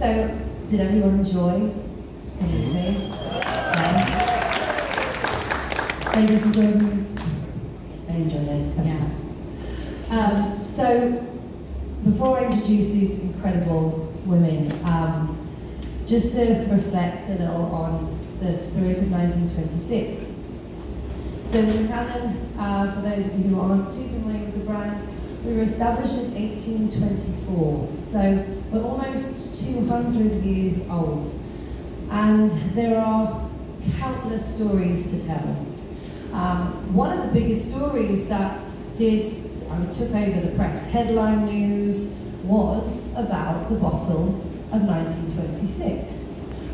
So, did everyone enjoy anything? Ladies enjoyed it? Yes, I enjoyed it. Yeah. So, before I introduce these incredible women, just to reflect a little on the spirit of 1926. So Macallen, for those of you who aren't too familiar with the brand, we were established in 1824. So we're almost 200 years old. And there are countless stories to tell. One of the biggest stories that took over the press headline news was about the bottle of 1926,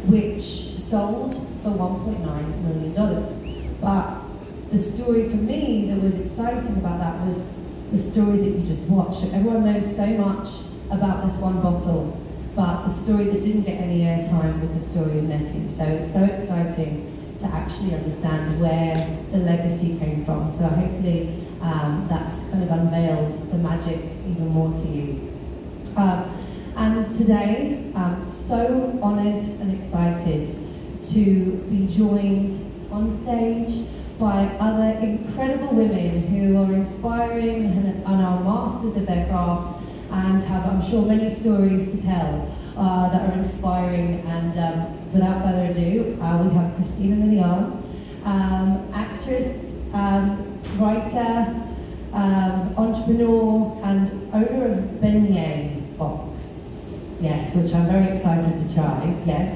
which sold for $1.9 million. But the story for me that was exciting about that was the story that you just watched. Everyone knows so much about this one bottle, but the story that didn't get any airtime was the story of Nettie. So it's so exciting to actually understand where the legacy came from. So hopefully that's kind of unveiled the magic even more to you. And today, I'm so honoured and excited to be joined on stage by other incredible women who are inspiring and are masters of their craft and have, I'm sure, many stories to tell that are inspiring. And without further ado, we have Christina Milian, actress, writer, entrepreneur, and owner of Beignet Box. Yes, which I'm very excited to try, yes.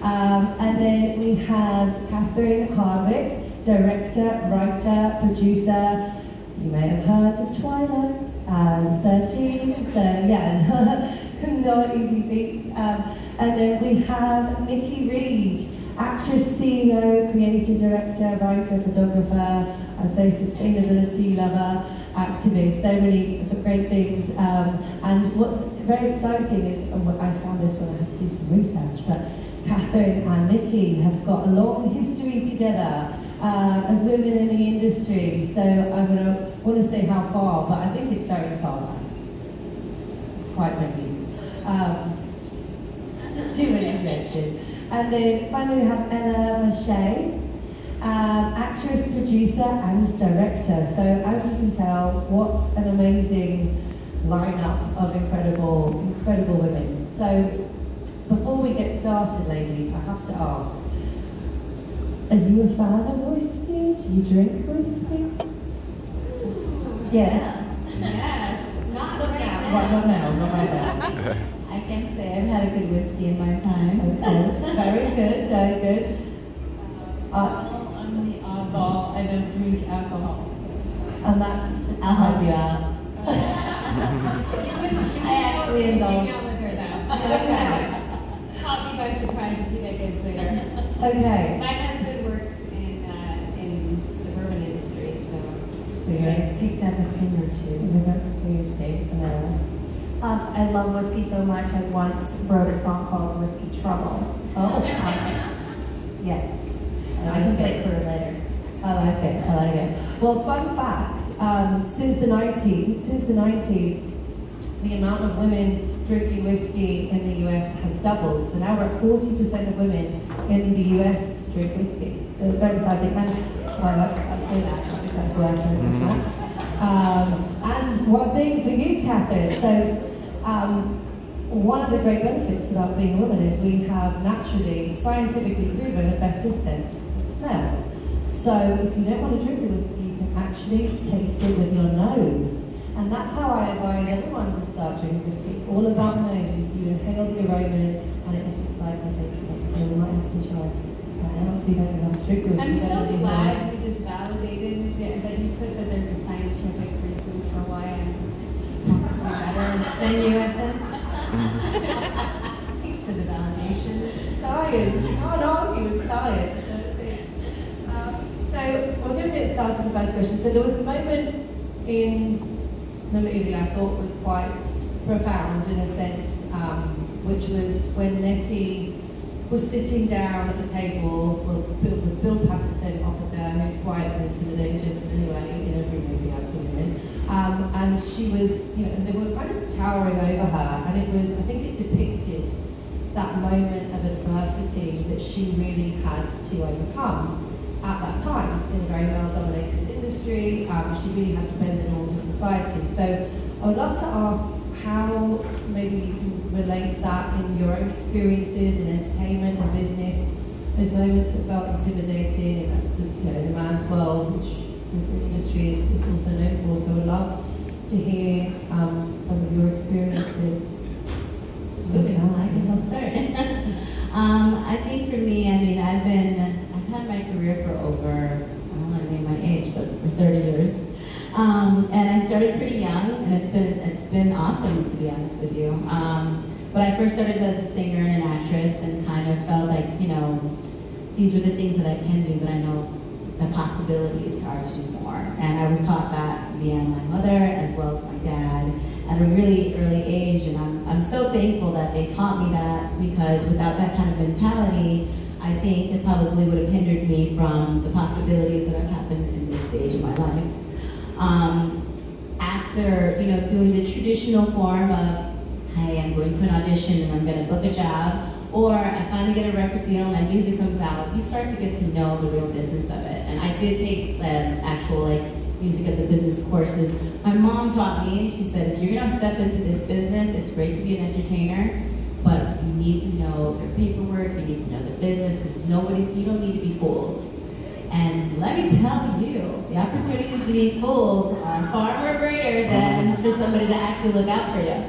And then we have Hardwicke, director, writer, producer. You may have heard of Twilight and 13, so yeah, not easy feats. And then we have Nikki Reed, actress, CEO, creative director, writer, photographer, I'd say sustainability lover, activist, so many great things. And what's very exciting is, and I found this when I had to do some research, but Catherine and Nikki have got a long history together as women in the industry. So I'm going to want to say how far, but I think it's very far back. It's quite many years. Too many to mention. And then finally we have Mische, actress, producer, and director. So as you can tell, what an amazing lineup of incredible women. So before we get started, ladies, I have to ask, are you a fan of whiskey? Do you drink whiskey? Yes. Yes. Not right now. Not now. I can say I've had a good whiskey in my time. Okay. Very good, very good. I'm the oddball. I don't drink alcohol. And that's... I'll help you out. I actually indulge. With her though. Okay. Caught me by surprise a few decades later. Okay. My husband works in the bourbon industry, so We Picked up a thing or two. I love whiskey so much, I once wrote a song called Whiskey Trouble. Oh. Yes. I can play it for her later. I like it. Well, fun fact, since the 90s, the amount of women drinking whiskey in the US has doubled. So now we're at 40% of women in the US drink whiskey. So it's very exciting. And I'll say that, I think that's worth it. And one thing for you, Catherine, so one of the great benefits about being a woman is we have naturally, scientifically proven a better sense of smell. So if you don't want to drink the whiskey, you can actually taste it with your nose. And that's how I advise everyone to start drinking whiskey. It's all about nose. You inhale the aromas, and it's just like a tasting it. So we might have to try. I don't see that enough drink whiskey. I'm so glad you just validated that you put that there's a scientific reason for why I'm possibly better than you at this. Thanks for the validation. Science. You can't argue with science. So we're going to get started with the first question. So there was a moment in the movie I thought was quite profound in a sense, which was when Nettie was sitting down at the table with Bill Patterson opposite her, who's quite an intimidating gentleman anyway, in every movie I've seen him in. And she was, and they were kind of towering over her, and it was, I think it depicted that moment of adversity that she really had to overcome at that time in a very male-dominated industry. She really had to bend the norms of society. So I would love to ask how maybe you can relate that in your own experiences in entertainment and business, those moments that felt intimidating in the man's world, which the industry is also known for. So I would love to hear some of your experiences. I guess I'll start. I think for me, I mean, I've had my career for over, I don't want to name my age, but for 30 years. And I started pretty young, and it's been awesome, to be honest with you. But I first started as a singer and an actress, and kind of felt like, you know, these were the things that I can do, but I know the possibilities are to do more. And I was taught that via my mother as well as my dad at a really early age, and I'm so thankful that they taught me that, because without that kind of mentality, I think it probably would have hindered me from the possibilities that have happened in this stage of my life. After, you know, doing the traditional form of, hey, I'm going to an audition and I'm going to book a job, or I finally get a record deal and my music comes out, you start to get to know the real business of it. And I did take actual like music as a business courses. My mom taught me, she said, if you're going to step into this business, it's great to be an entertainer, but you need to know your paperwork, you need to know the business, because you don't need to be fooled. And let me tell you, the opportunities to be fooled are far more greater than for somebody to actually look out for you.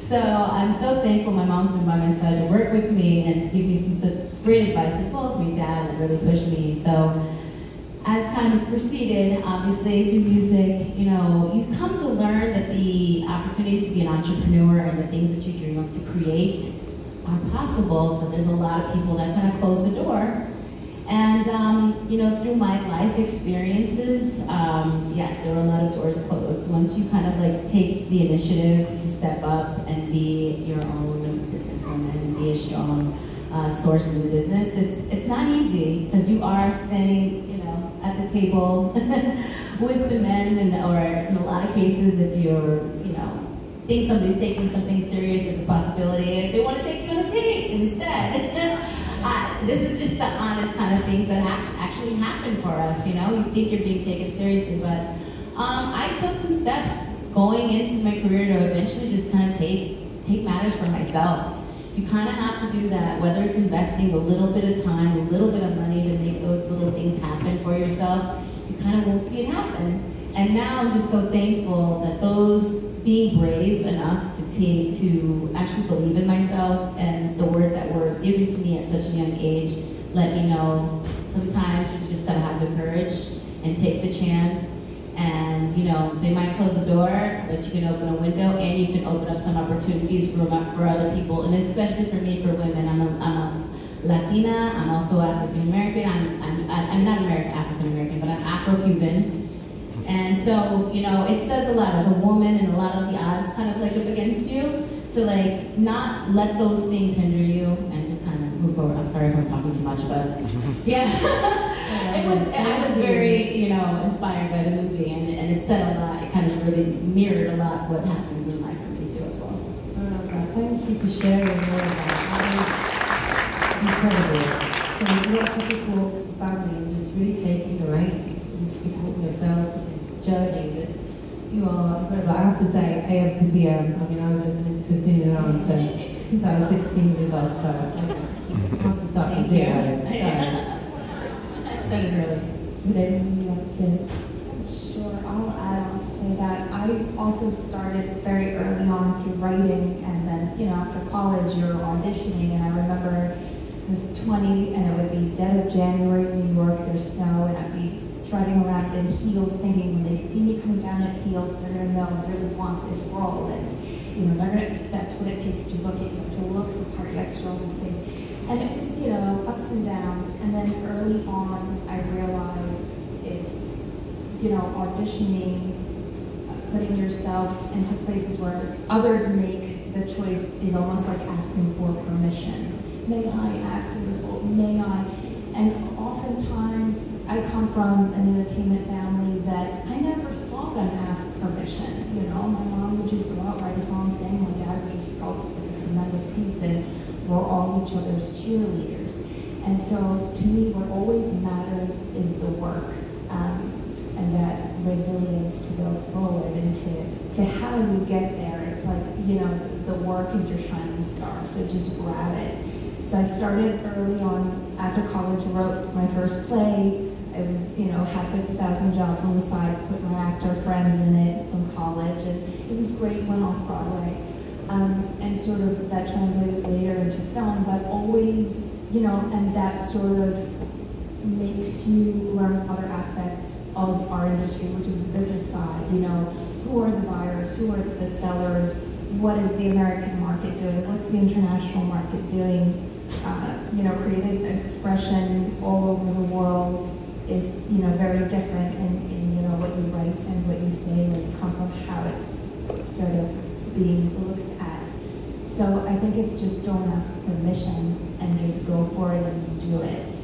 So I'm so thankful my mom's been by my side to work with me and give me some such great advice, as well as my dad, that really pushed me. So as time has proceeded, obviously through music, you know, you come to learn that the opportunities to be an entrepreneur and the things that you dream of to create are possible, but there's a lot of people that kind of close the door. And, you know, through my life experiences, yes, there were a lot of doors closed. Once you kind of like take the initiative to step up and be your own businesswoman and be a strong source in the business, it's not easy, because you are standing, you know, at the table with the men, or in a lot of cases, if you're, you know, think somebody's taking something serious as a possibility, if they want to take you on a date instead. This is just the honest kind of things that actually happen for us, you know? You think you're being taken seriously, but I took some steps going into my career to eventually just kind of take matters for myself. You kind of have to do that, whether it's investing a little bit of time, a little bit of money to make those little things happen for yourself, you kind of won't see it happen. And now I'm just so thankful that those being brave enough to actually believe in myself, and the words that were given to me at such a young age let me know sometimes you just gotta have the courage and take the chance. And you know, they might close the door, but you can open a window, and you can open up some opportunities for other people, and especially for me, for women. I'm a Latina. I'm also African American. I'm not African American, but I'm Afro-Cuban. And so, you know, it says a lot as a woman, and a lot of the odds kind of like up against you, to like not let those things hinder you and to kind of move forward. I'm sorry if I'm talking too much, but yeah. I was very, you know, inspired by the movie, and it said a lot. It kind of really mirrored a lot what happens in life for me too as well. Thank you for sharing all of that. That is incredible. So lots of support for family and just really taking the reins and supporting yourself in this journey that you are incredible. I have to say, AM to PM, I mean, I was listening to Christina Milian since I was 16 years old, so I must have started zero. I started early. Would anyone like to? Sure, I'll add on to that. I also started very early on through writing, and then, you know, after college, you're auditioning, and I remember I was 20, and it would be dead of January in New York, there's snow, and I'd be trotting around in heels, thinking when they see me coming down in heels, they're gonna know I really want this role, and, you know, that's what it takes to book it. You have to look the part, you have to do all these things. And it was, you know, ups and downs, and then early on, I realized it's, you know, auditioning, putting yourself into places where others make the choice is almost like asking for permission. May I act in this role? May I? And oftentimes, I come from an entertainment family that I never saw them ask permission. You know, my mom would just go out, write a song, sing, my dad would just sculpt a tremendous piece, and we're all each other's cheerleaders. And so to me, what always matters is the work, and that resilience to go forward and to how you get there. It's like, you know, the work is your shining star, so just grab it. So I started early on, after college, wrote my first play. I was, you know, had 50,000 jobs on the side, put my actor friends in it from college, and it was great, went off Broadway. And sort of that translated later into film, but always, you know, and that sort of makes you learn other aspects of our industry, which is the business side. You know, who are the buyers, who are the sellers, what is the American market doing, what's the international market doing? You know, creative expression all over the world is, you know, very different in you know, what you write and what you say when you come from how it's sort of being looked at. So I think it's just don't ask permission and just go for it and do it.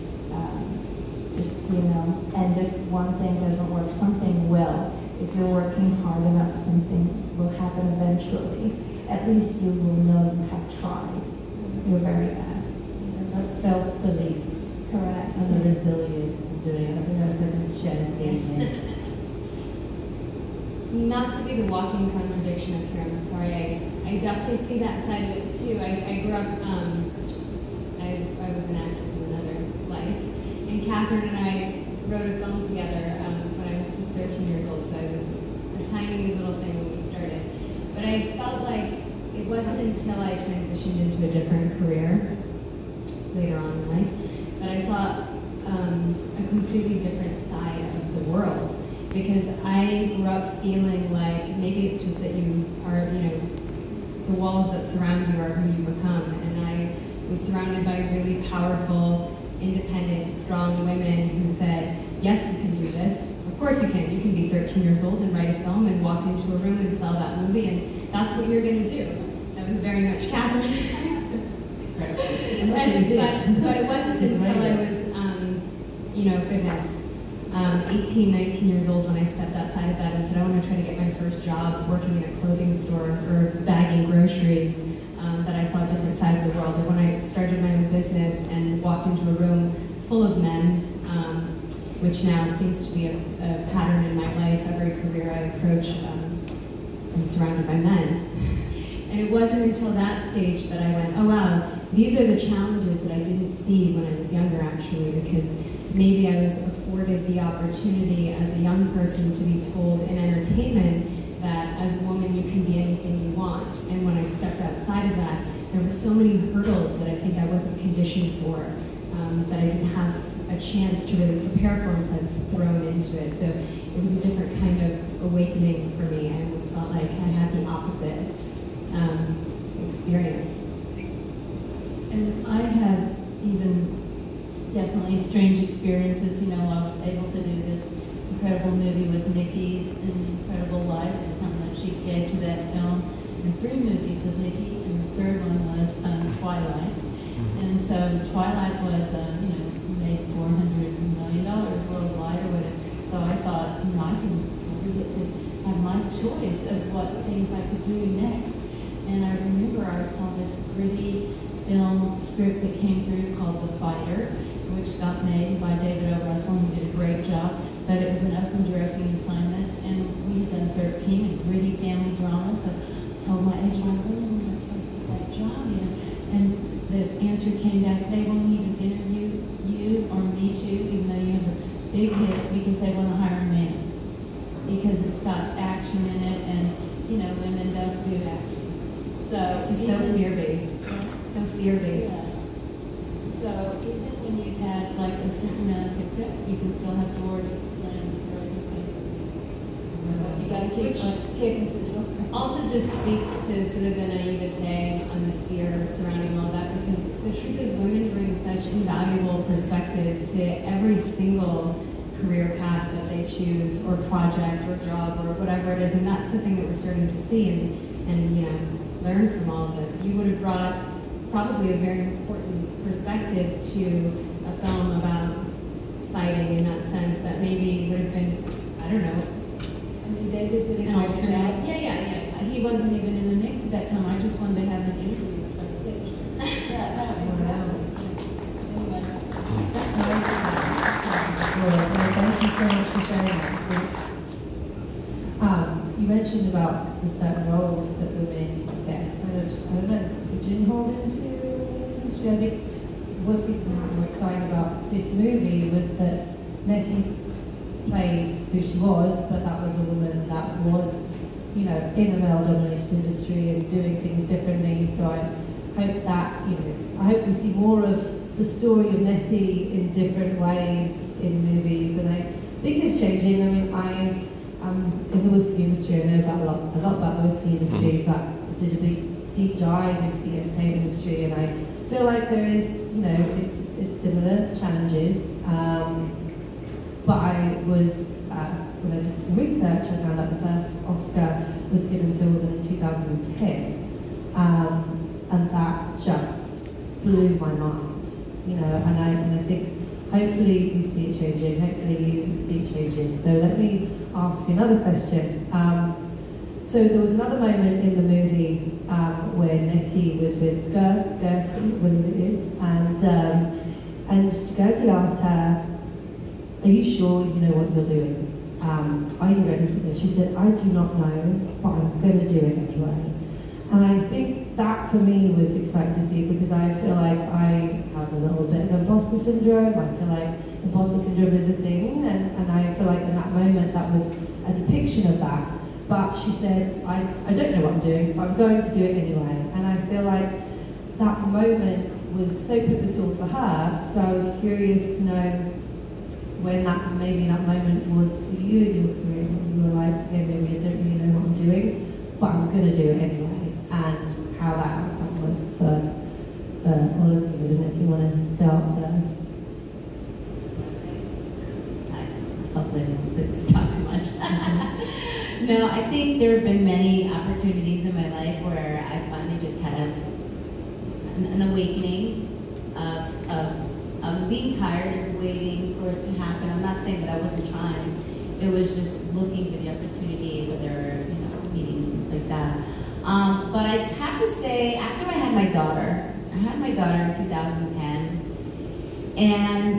Just, you know, and if one thing doesn't work, something will. If you're working hard enough, something will happen eventually. At least you will know you have tried your very best. That's self-belief. Correct. And the resilience of doing it. I think that's what Mische. Not to be the walking contradiction up here, I'm sorry. I definitely see that side of it too. I grew up, I was an actress in another life. And Catherine and I wrote a film together when I was just 13 years old, so I was a tiny little thing when we started. But I felt like it wasn't until I transitioned into a different career later on in life that I saw a completely different side of the world. Because I grew up feeling like maybe it's just that you are, you know, the walls that surround you are who you become. And I was surrounded by really powerful, independent, strong women who said, yes, you can do this. Of course you can. You can be 13 years old and write a film and walk into a room and sell that movie, and that's what you're going to do. That was very much Catherine. But it wasn't until I was, you know, goodness, 18, 19 years old when I stepped outside of that and said, I want to try to get my first job working in a clothing store or bagging groceries, that I saw a different side of the world. Or when I started my own business and walked into a room full of men, which now seems to be a pattern in my life. Every career I approach, I'm surrounded by men. And it wasn't until that stage that I went, oh wow, these are the challenges that I didn't see when I was younger, actually, because maybe I was afforded the opportunity as a young person to be told in entertainment that as a woman you can be anything you want. And when I stepped outside of that, there were so many hurdles that I think I wasn't conditioned for, that I didn't have a chance to really prepare for until I was thrown into it. So it was a different kind of awakening for me. I almost felt like I had the opposite experience. And I had even definitely strange experiences. You know, I was able to do this incredible movie with Nikki's An Incredible Life, and how much she gave to that film, and 3 movies with Nikki, and the third one was Twilight. And so Twilight was, you know, made $400 million worldwide or whatever. So I thought, you know, I can really get to have my choice of what things I could do next. And I remember I saw this gritty film script that came through called The Fighter, which got made by David O. Russell, and he did a great job. But it was an open directing assignment, and we had done 13, a gritty family drama. So I told my agent, I really want to try to get that job, you know. And the answer came back, they won't even interview you or meet you, even though you have a big hit, because they want to hire a man. Because it's got action in it, and, you know, women don't do action. So Which is so fear-based. So fear-based. Yeah. So even when you had like a certain amount of success, you can still have doors slammed for your face. You gotta keep kicking through the door. Also just speaks to sort of the naivete and the fear surrounding all that, because the truth is women bring such invaluable perspective to every single career path that they choose, or project, or job, or whatever it is, and that's the thing that we're starting to see and you know, learn from all of this. You would have brought probably a very important perspective to a film about fighting, in that sense, that maybe would have been, I don't know, I mean, David did an alternate. Yeah. He wasn't even in the mix at that time. I just wanted to have an interview with him. Yeah. so much for sharing that. You mentioned about the certain roles that women get kind of, I don't know, pigeonholed into the industry. I think what's even more exciting about this movie was that Nettie played who she was, but that was a woman that was, you know, in a male-dominated industry and doing things differently. So I hope that, you know, I hope we see more of the story of Nettie in different ways in movies, and I think it's changing. I mean, I'm in the whiskey industry. I know about a lot about the whiskey industry, but I did a big deep dive into the entertainment industry, and I feel like there is, you know, it's similar challenges. But I was, when I did some research, I found out the first Oscar was given to a woman in 2010, and that just blew my mind, you know. And I think hopefully we see it changing. Hopefully you see it changing. So let me ask you another question. So there was another moment in the movie where Nettie was with Gertie, whatever it is, and Gertie asked her, "Are you sure you know what you're doing? Are you ready for this?" She said, "I do not know, but I'm going to do it anyway." And I think that for me was exciting to see, because I feel like I have a little bit of imposter syndrome. I feel like imposter syndrome is a thing, and I feel like in that moment that was a depiction of that. But she said, I don't know what I'm doing, but I'm going to do it anyway. And I feel like that moment was so pivotal for her. So I was curious to know when that moment was for you in your career, when you were like, okay, maybe I don't really know what I'm doing, but I'm going to do it anyway, and how that outcome was for all of you. I don't know if you want to start first. Hopefully I don't talk too much. No, I think there have been many opportunities in my life where I finally just had an awakening of being tired of waiting for it to happen. I'm not saying that I wasn't trying. It was just looking for the opportunity, whether, you know, meetings, things like that. But I have to say, after I had my daughter in 2010, and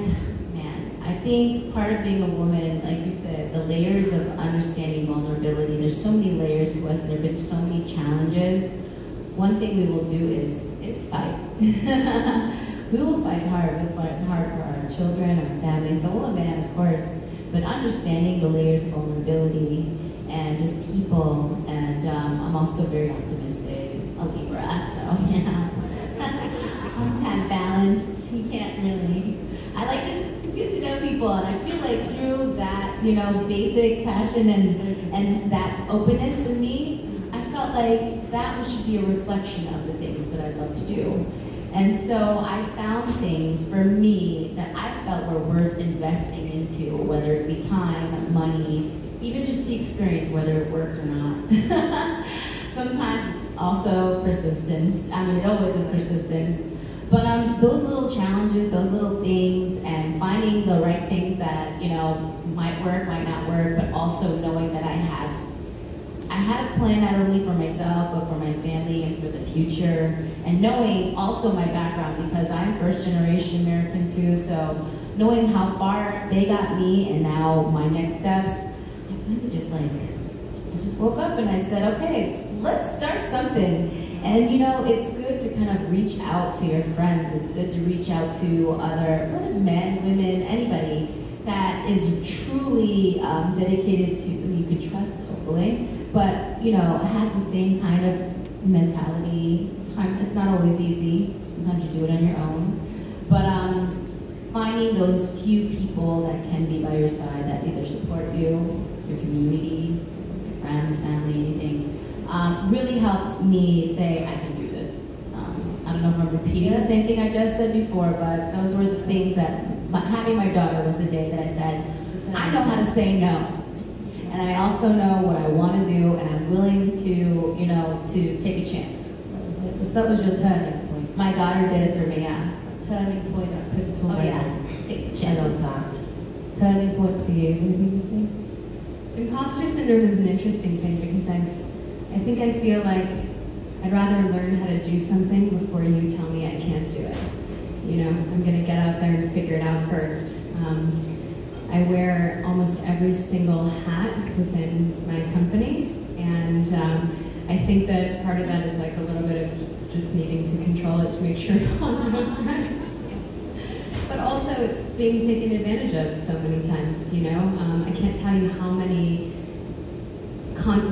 I think part of being a woman, like you said, the layers of understanding vulnerability, there's so many layers to us, there have been so many challenges. One thing we will do is fight. We will fight hard. We'll fight hard for our children, our families, the whole man, of course, but understanding the layers of vulnerability and just people, and I'm also very optimistic, a Libra, so yeah. I'm kind of balanced, you can't really, I like to just get to know people, and I feel like through that, you know, basic passion and that openness in me, I felt like that should be a reflection of the things that I love to do. And so I found things for me that I felt were worth investing into, whether it be time, money, even just the experience, whether it worked or not. Sometimes it's also persistence. I mean, it always is persistence. But those little challenges, those little things, and finding the right things that, you know, might work, might not work, but also knowing that I had a plan not only for myself, but for my family and for the future, and knowing also my background, because I'm first generation American too, so knowing how far they got me and now my next steps, I finally I just woke up and I said, okay, let's start something. And you know, it's good to kind of reach out to your friends. It's good to reach out to other, whether men, women, anybody that is truly dedicated to, you could trust, hopefully, but you know, has the same kind of mentality. It's not always easy. Sometimes you do it on your own. But finding those few people that can be by your side, that either support you, your community, your friends, family, anything, really helped me say, I can do this. I don't know if I'm repeating the same thing I just said before, but those were the things that, having my daughter was the day that I said, I know how to say no. And I also know what I want to do, and I'm willing to, you know, to take a chance. That was your turning point. My daughter did it for me, yeah. Turning point, that pivotal moment. Yeah, take some chances. That. Turning point for you, maybe you think? Imposter syndrome is an interesting thing, because I think I feel like I'd rather learn how to do something before you tell me I can't do it. You know, I'm gonna get out there and figure it out first. I wear almost every single hat within my company, and I think that part of that is like a little bit of just needing to control it to make sure it all goes right. But also it's being taken advantage of so many times, you know? I can't tell you how many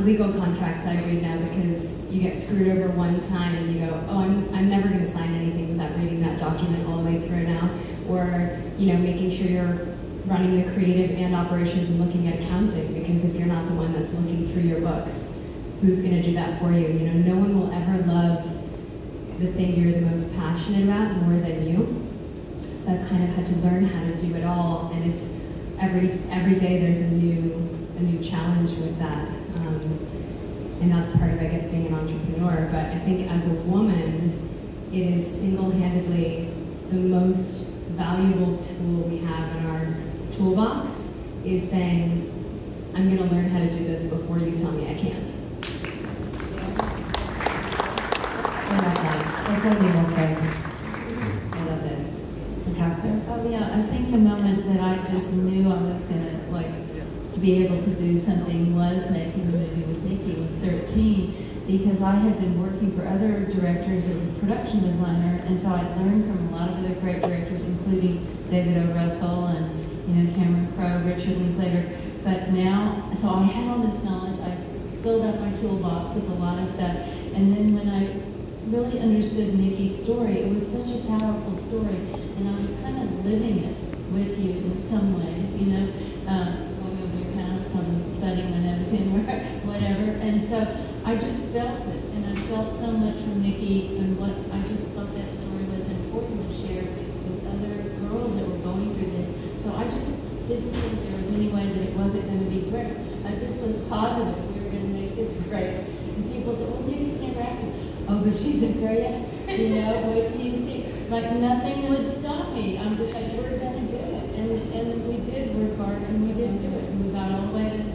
legal contracts I read now because you get screwed over one time and you go, oh, I'm never going to sign anything without reading that document all the way through now. Or, you know, making sure you're running the creative and operations and looking at accounting, because if you're not the one that's looking through your books, who's going to do that for you? You know, no one will ever love the thing you're the most passionate about more than you. So I've kind of had to learn how to do it all, and it's every day there's a new challenge with that. And that's part of, I guess, being an entrepreneur. But I think as a woman, it is single-handedly the most valuable tool we have in our toolbox, is saying, I'm going to learn how to do this before you tell me I can't. I love that. That's one of the motto. I love it. Macallen? Oh yeah, I think the moment that I just knew I was gonna be able to do something was making a movie with Nikki. Was 13, because I had been working for other directors as a production designer, and so I learned from a lot of other great directors, including David O. Russell and Cameron Crowe, Richard Linklater. But now, so I had all this knowledge. I filled up my toolbox with a lot of stuff, and then when I really understood Nikki's story, it was such a powerful story, and I was kind of living it with you in some ways, you know. Going over your house, probably thudding my nose in, whatever. And so I just felt it, and I felt so much from Nikki, and what I just thought that story was important to share with other girls that were going through this. So I just didn't think there was any way that it wasn't going to be great. I just was positive we were going to make this great. And people said, well, Nikki's never acted. Oh, but she's a great actor, you know, wait till you see. Like, nothing would stop me. I'm just like, we're going to do it. And we did work hard, and we did do it. And we got all the way to the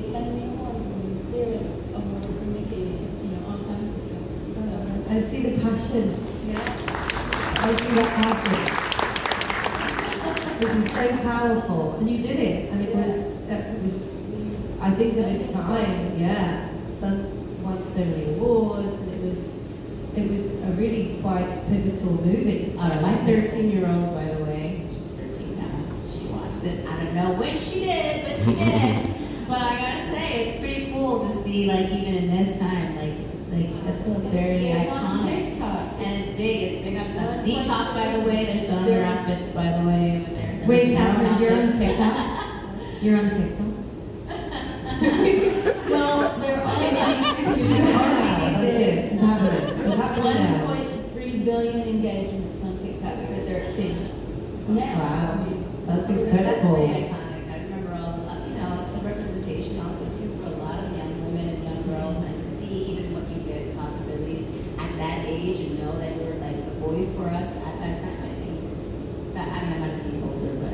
Academy Award and the Spirit Award for Nikki, you know, all kinds of stuff. So, I see the passion. yeah. I see that passion. Which is so powerful. And you did it. And it was I think at its time, yeah. Won so many awards, and it was a really quite pivotal movie. My 13-year-old, by the way, she's 13 now. She watched it. I don't know when she did, but she did. But I gotta say, it's pretty cool to see, like, even in this time, like that's a very iconic. And it's big. It's big up. Depop, by the way, they're selling their outfits, by the way, over there. Wait, Catherine, you're on TikTok? You're on TikTok? Well, they're all $1.3 billion engagements on TikTok for 13. Wow, that's incredible. That's pretty iconic. I remember all the, it's a representation also too for a lot of young women and young girls, and to see even what you did, possibilities at that age, and know that you were like the voice for us at that time. I think that, I might be older, but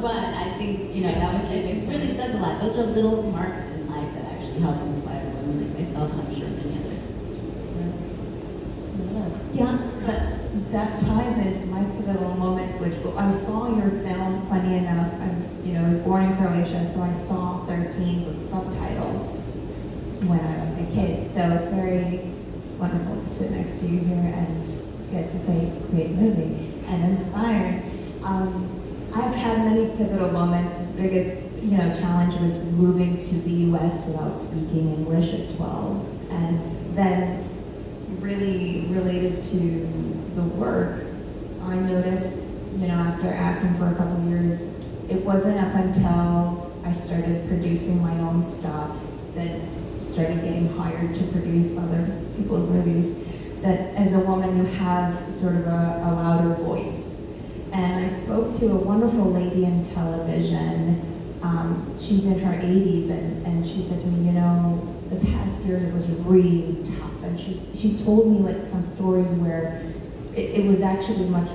but I think that was, it really says a lot. Those are little marks in life that actually help inspire women like myself, and I'm sure many others. Yeah, but that ties into my pivotal moment, which I saw your film, funny enough. I was born in Croatia, so I saw 13 with subtitles when I was a kid. So it's very wonderful to sit next to you here and get to say, great movie, and inspired. I've had many pivotal moments. The biggest, challenge was moving to the U.S. without speaking English at 12, and then really related to the work, I noticed, after acting for a couple of years, it wasn't up until I started producing my own stuff, that started getting hired to produce other people's movies, that as a woman you have sort of a louder voice. And I spoke to a wonderful lady in television. She's in her 80s, and she said to me, the past years it was really tough. And she told me like some stories where it was actually much,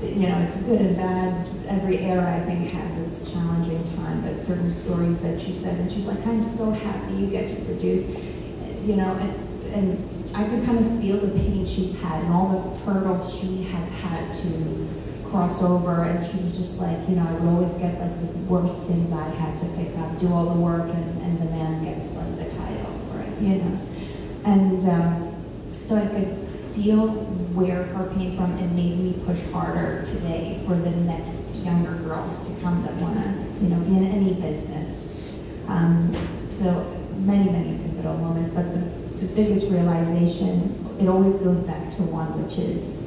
it's good and bad. Every era, I think, has its challenging time, but certain stories that she said, and she's like, I'm so happy you get to produce, and I could kind of feel the pain she's had and all the hurdles she has had to cross over, and she was just like, you know, I would always get like the worst things I had to pick up, do all the work, and the man gets like the title for it, you know. And so I could feel where her came from. It made me push harder today for the next younger girls to come that want to, you know, be in any business. So many pivotal moments, but the biggest realization, it always goes back to one, which is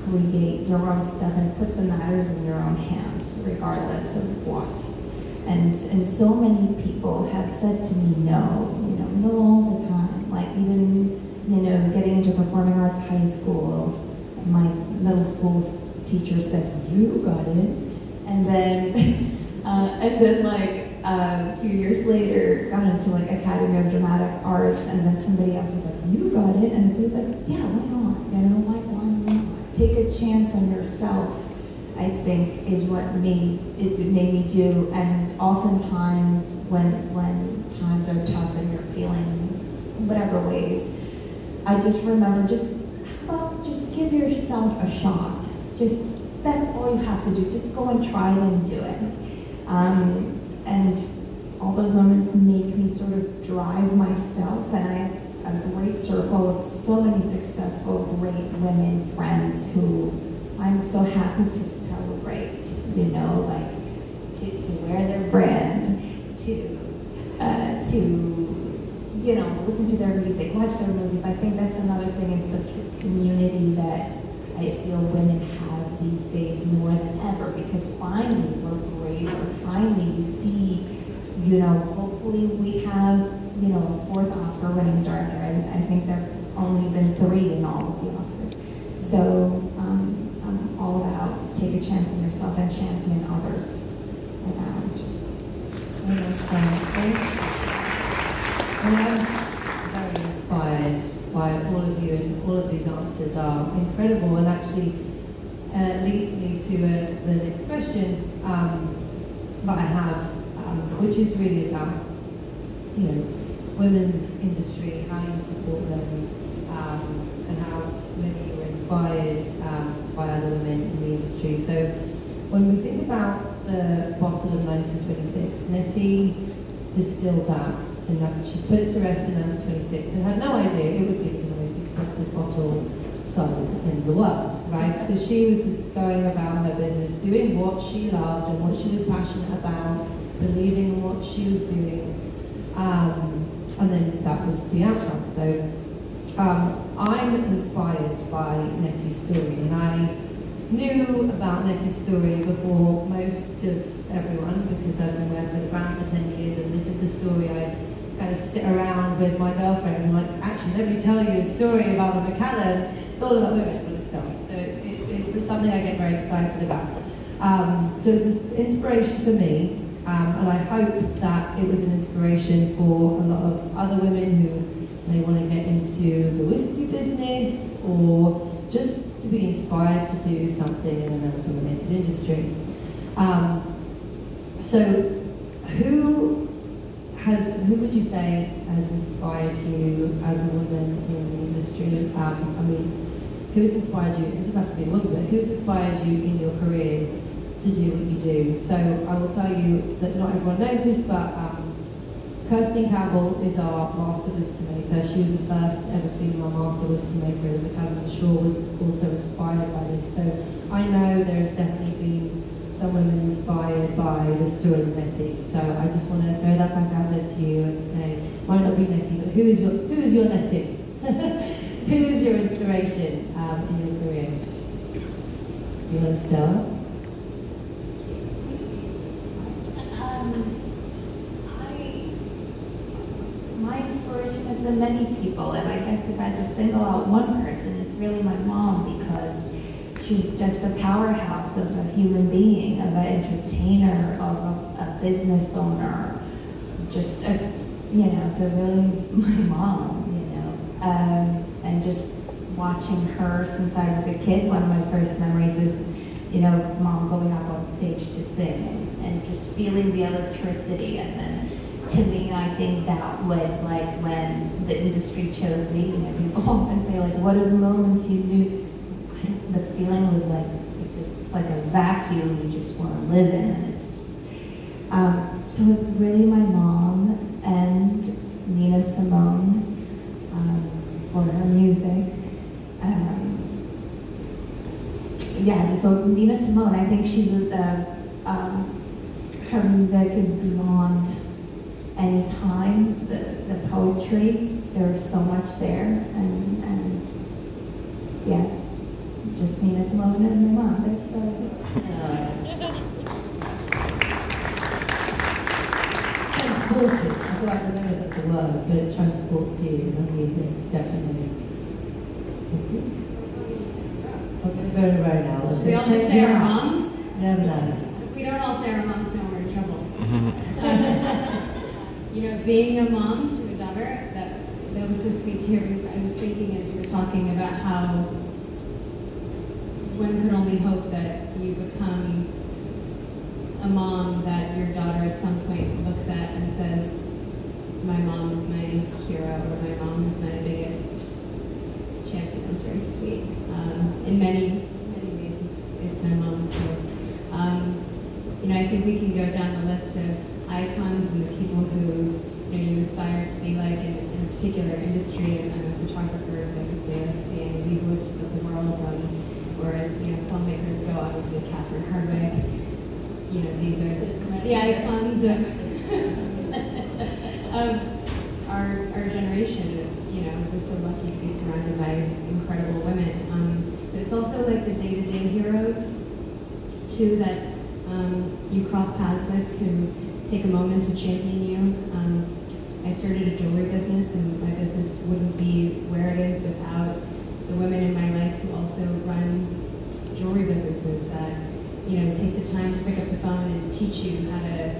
create your own stuff and put the matters in your own hands, regardless of what. And so many people have said to me no, you know, no all the time. Like even, you know, getting into performing arts high school, my middle school teacher said, you got it. And then like a few years later, got into like Academy of Dramatic Arts, and then somebody else was like, you got it. And it's always like, yeah, why not? You know, why not? Take a chance on yourself, I think, is what made me do. And oftentimes when times are tough and you're feeling whatever ways, I just remember, just give yourself a shot. Just, that's all you have to do. Just go and try and do it. And all those moments make me sort of drive myself, and I have a great circle of so many successful, great women friends who I'm so happy to celebrate, you know, like to wear their brand, to you know, listen to their music, watch their movies. I think that's another thing, is the community that I feel women have these days more than ever, because finally we're braver. Finally you see, you know, hopefully we have, you know, a 4th Oscar-winning director, and I think there have only been 3 in all of the Oscars. So I'm all about take a chance on yourself and champion others around. I'm very inspired by all of you, and all of these answers are incredible, and actually leads me to the next question that I have, which is really about, you know, women's industry, how you support them, and how maybe you were inspired by other women in the industry. So when we think about the bottle of 1926, Nettie distilled that, and she put it to rest in 1926 and had no idea it would be the most expensive bottle sold in the world, right? So she was just going about her business, doing what she loved and what she was passionate about, believing in what she was doing, and then that was the outcome. So I'm inspired by Nettie's story, and I knew about Nettie's story before most of everyone, because I've been working with the brand for 10 years, and this is the story I kind of sit around with my girlfriends and like, actually, let me tell you a story about the Macallen. It's all about women. So it's something I get very excited about. So it's an inspiration for me, and I hope that it was an inspiration for a lot of other women who may want to get into the whiskey business, or just to be inspired to do something in a male-dominated industry. So who would you say has inspired you as a woman in the industry? I mean, who has inspired you? It doesn't have to be a woman, but who has inspired you in your career to do what you do? So I will tell you that not everyone knows this, but Christina Campbell is our master whiskey maker. She was the first ever female master whiskey maker, and Macallen, I'm sure, was also inspired by this. So I know there has definitely been some women inspired by the story of Nettie. So I just want to throw that back out there to you and say, might not be Nettie, but who is your Nettie? Who is your inspiration in your career? You want to start? My inspiration has been many people, and I guess if I just single out one person, it's really my mom, because she's just a powerhouse of a human being, of an entertainer, of a business owner, just a, you know, so really my mom, you know. And just watching her since I was a kid, one of my first memories is, you know, mom going up on stage to sing and just feeling the electricity. And then to me, I think that was like when the industry chose me. And people often say, like, what are the moments you knew? I don't the feeling was like, it's just like a vacuum you just want to live in. And it's, so it's really my mom and Nina Simone for her music. Yeah, just so Nina Simone, I think she's her music is beyond any time. The poetry, there's so much there, and yeah, just Nina Simone and my mom. That's transported. I feel like I don't know if that's a word, but it transports you in music, definitely. We're going to go to row now. Should we all just say our moms? Never know. If we don't all say our moms, no, we're in trouble. You know, being a mom to a daughter, that was so sweet to hear, because I was thinking as you were talking about how one could only hope that you become a mom that your daughter at some point looks at and says, my mom is my hero, or my mom is my biggest champion. It's very sweet. In many ways, it's my mom too. You know, I think we can go down the list of icons and the people who you aspire to be like in a particular industry, and photographers, I could say the Annie Leibovitzes of the world, or as filmmakers go, obviously Catherine Hardwicke. You know, these are the icons of our generation. We're so lucky to be surrounded by incredible women. But it's also like the day-to-day heroes too that you cross paths with, who take a moment to champion you. I started a jewelry business, and my business wouldn't be where it is without the women in my life who also run jewelry businesses that take the time to pick up the phone and teach you how to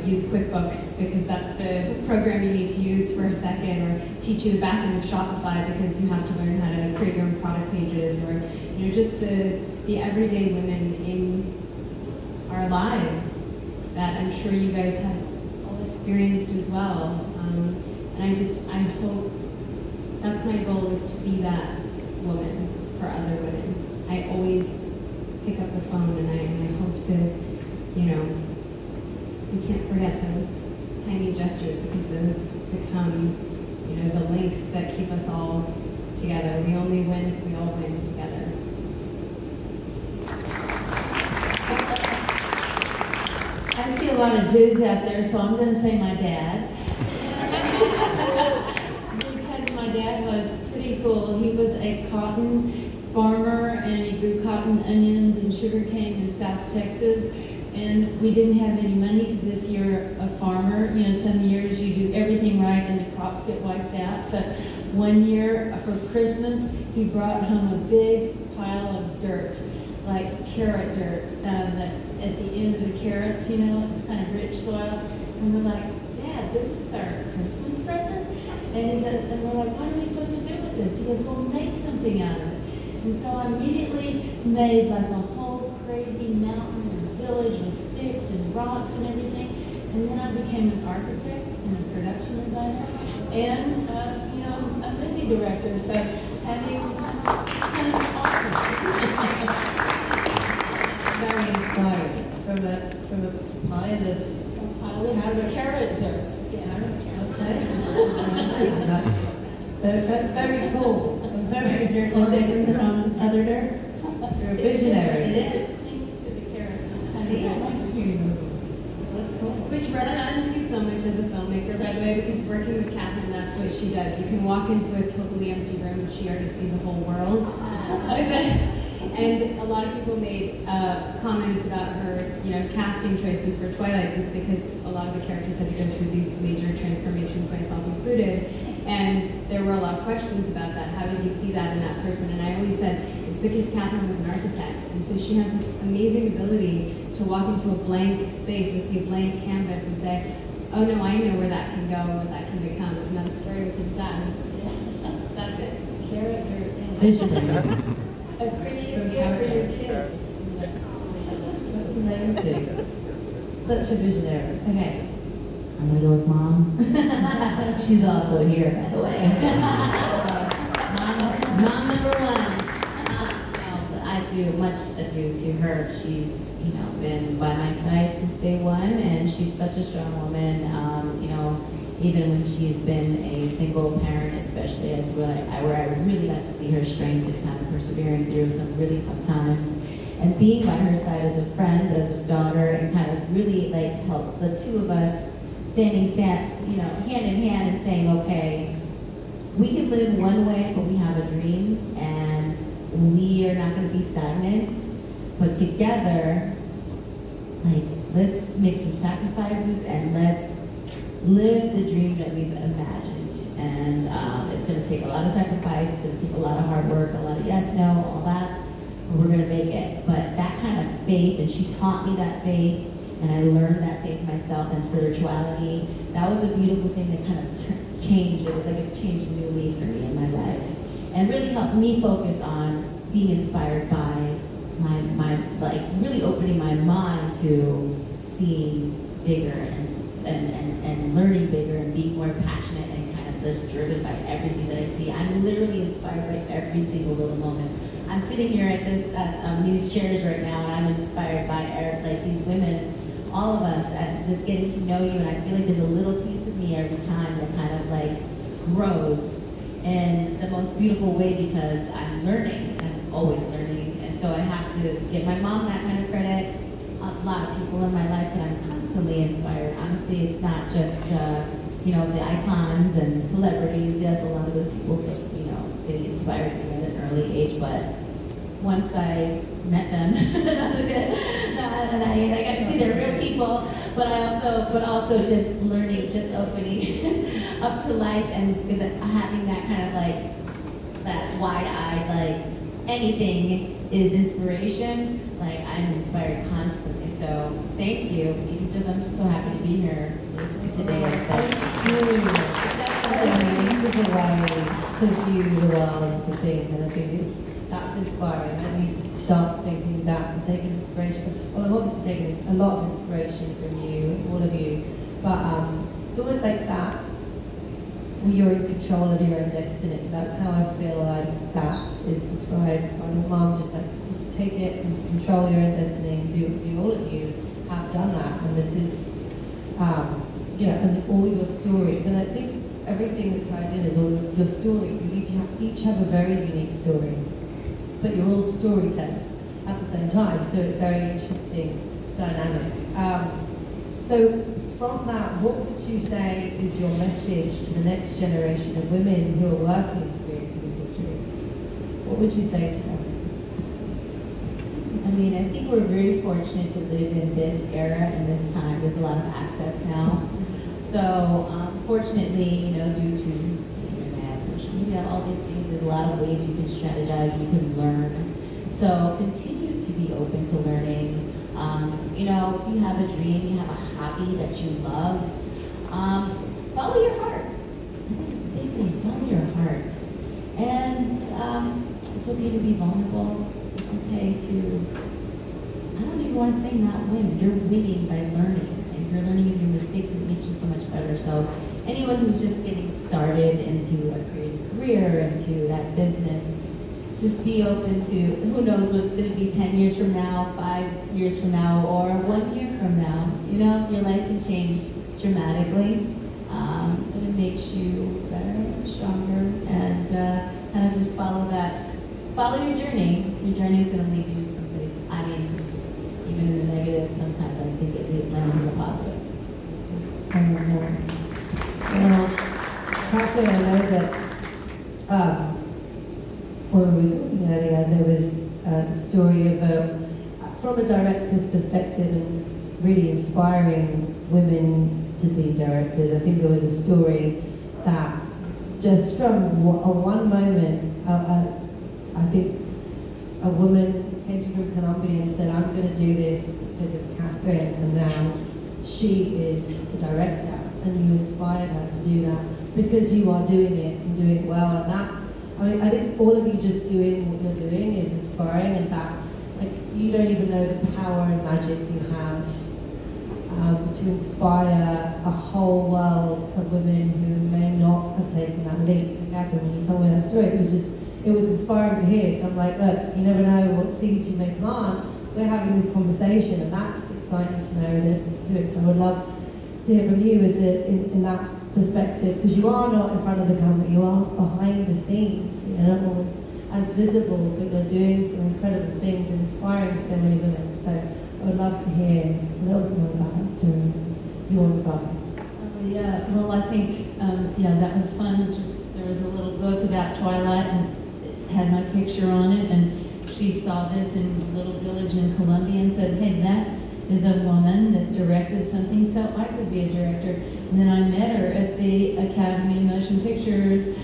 use QuickBooks, because that's the program you need to use for a second, or teach you the back end of Shopify because you have to learn how to create your own product pages, or just the everyday women in our lives that I'm sure you guys have all experienced as well. And I hope that's my goal, is to be that woman for other women. I always pick up the phone, and I hope to, we can't forget those tiny gestures, because those become, the links that keep us all together. We only win if we all win together. I see a lot of dudes out there, so I'm going to say my dad. Because my dad was pretty cool. He was a cotton farmer, and he grew cotton, onions, and sugarcane in South Texas. And we didn't have any money, because if you're a farmer, some years you do everything right and the crops get wiped out. So one year for Christmas, he brought home a big pile of dirt, like carrot dirt, that at the end of the carrots, it's kind of rich soil. And we're like, Dad, this is our Christmas present? And we're like, what are we supposed to do with this? He goes, well, make something out of it. And so I immediately made like a whole crazy mountain and village with sticks and rocks and everything. And then I became an architect and a production designer and, a movie director. So having kind of awesome. Very inspiring. From a pile of carrot dirt. Yeah. Okay. That's very cool. Very Dirt no different from other dirt. You're a visionary. It clings to the carrots. It's kind of That's cool. Which represents you so much as a filmmaker, by the way, because working with Catherine, that's what she does. You can walk into a totally empty room and she already sees a whole world. And a lot of people made comments about her, casting choices for Twilight, just because a lot of the characters had to go through these major transformations, myself included. And there were a lot of questions about that. How did you see that in that person? And I always said, it's because Catherine was an architect. And so she has this amazing ability to walk into a blank space or see a blank canvas and say, oh no, I know where that can go and what that can become. And that's the story with the done. That's it. carrot dirt. Visionary. A creative gift for your kids. That's amazing. Such a visionary. Okay. I'm gonna go with Mom. She's also here, by the way. Mom number one. ado to her. She's, you know, been by my side since day one, and she's such a strong woman. You know, even when she's been a single parent, especially as where I really got to see her strength and kind of persevering through some really tough times. And being by her side as a friend, but as a daughter, and kind of really like help the two of us standing, you know, hand in hand and saying, okay, we can live one way, but we have a dream, and we are not going to be stagnant. But together, like, let's make some sacrifices and let's live the dream that we've imagined. And it's going to take a lot of sacrifice. It's going to take a lot of hard work, a lot of yes, no, all that. But we're going to make it. But that kind of faith, and she taught me that faith, and I learned that faith myself and spirituality. That was a beautiful thing that kind of changed. It was like it changed a new leaf for me in my life, and really helped me focus on being inspired by my like really opening my mind to seeing bigger and learning bigger and being more passionate and kind of just driven by everything that I see. I'm literally inspired by every single little moment. I'm sitting here at these chairs right now, and I'm inspired by like these women, all of us, and just getting to know you. And I feel like there's a little piece of me every time that kind of like grows in the most beautiful way, because I'm learning. I'm always learning, and so I have to give my mom that kind of credit. A lot of people in my life, but I'm constantly inspired. Honestly, it's not just you know, the icons and celebrities. Yes, a lot of those people, you know, they inspired me at an early age, but once I met them, and I got to see they're real people, but also just learning, just opening up to life, and having that kind of like that wide-eyed, like anything is inspiration. Like, I'm inspired constantly. So thank you. I'm just so happy to be here today. Thank you. That's a beautiful way to view the world and to think, and I think that's inspiring. I need to start thinking that and taking inspiration. Well, I'm obviously taking a lot of inspiration from you, all of you, but it's almost like that. You're in control of your own destiny. That's how I feel like that is described by my mom. Just take it and control your own destiny, and do all of you have done that. And this is, you know, and all your stories. And I think everything that ties in is all your story. You each have a very unique story, but you're all storytellers at the same time. So it's very interesting dynamic. So from that, what would you say is your message to the next generation of women who are working in creative industries? What would you say to them? I mean, I think we're very fortunate to live in this era and this time. There's a lot of access now. So, fortunately, you know, due to the internet, social media, all these things, there's a lot of ways you can strategize, you can learn. So, continue to be open to learning. You know, if you have a dream, you have a hobby that you love, follow your heart. I think it's a big thing, follow your heart. And it's okay to be vulnerable. It's okay to, I don't even want to say not win. You're winning by learning, and you're learning of your mistakes, and it makes you so much better. So anyone who's just getting started into a creative career, into that business, just be open to, who knows what's going to be 10 years from now, 5 years from now, or 1 year from now. You know, your life can change dramatically, but it makes you better, stronger, and kind of just follow your journey. Your journey is going to lead you to someplace. I mean, even in the negative, sometimes I think it lands in the positive. Well, Kathy, I know that when we were talking earlier, there was a story of, from a director's perspective, and really inspiring women to be directors. I think there was a story that just from one moment, I think a woman came to from Colombia and said, I'm going to do this because of Catherine, and now she is a director, and you inspired her to do that because you are doing it and doing it well. And that, I mean, I think all of you just doing what you're doing is inspiring, and that, like, you don't even know the power and magic you have to inspire a whole world of women who may not have taken that leap. And Catherine, when you told me that story, it was just, it was inspiring to hear. So I'm like, look, you never know what seeds you may plant. We're having this conversation, and that's exciting to know that do it. So I would love to hear from you in that perspective, because you are not in front of the camera, you are behind the scenes. You're not always as visible, but you're doing some incredible things and inspiring so many women. So I would love to hear a little bit more about that story. Your advice. Yeah, well, I think, that was fun. Just there was a little book about Twilight, and it had my picture on it, and she saw this in a little village in Colombia and said, hey, that is a woman that directed something, so I could be a director. And then I met her at the Academy of Motion Pictures,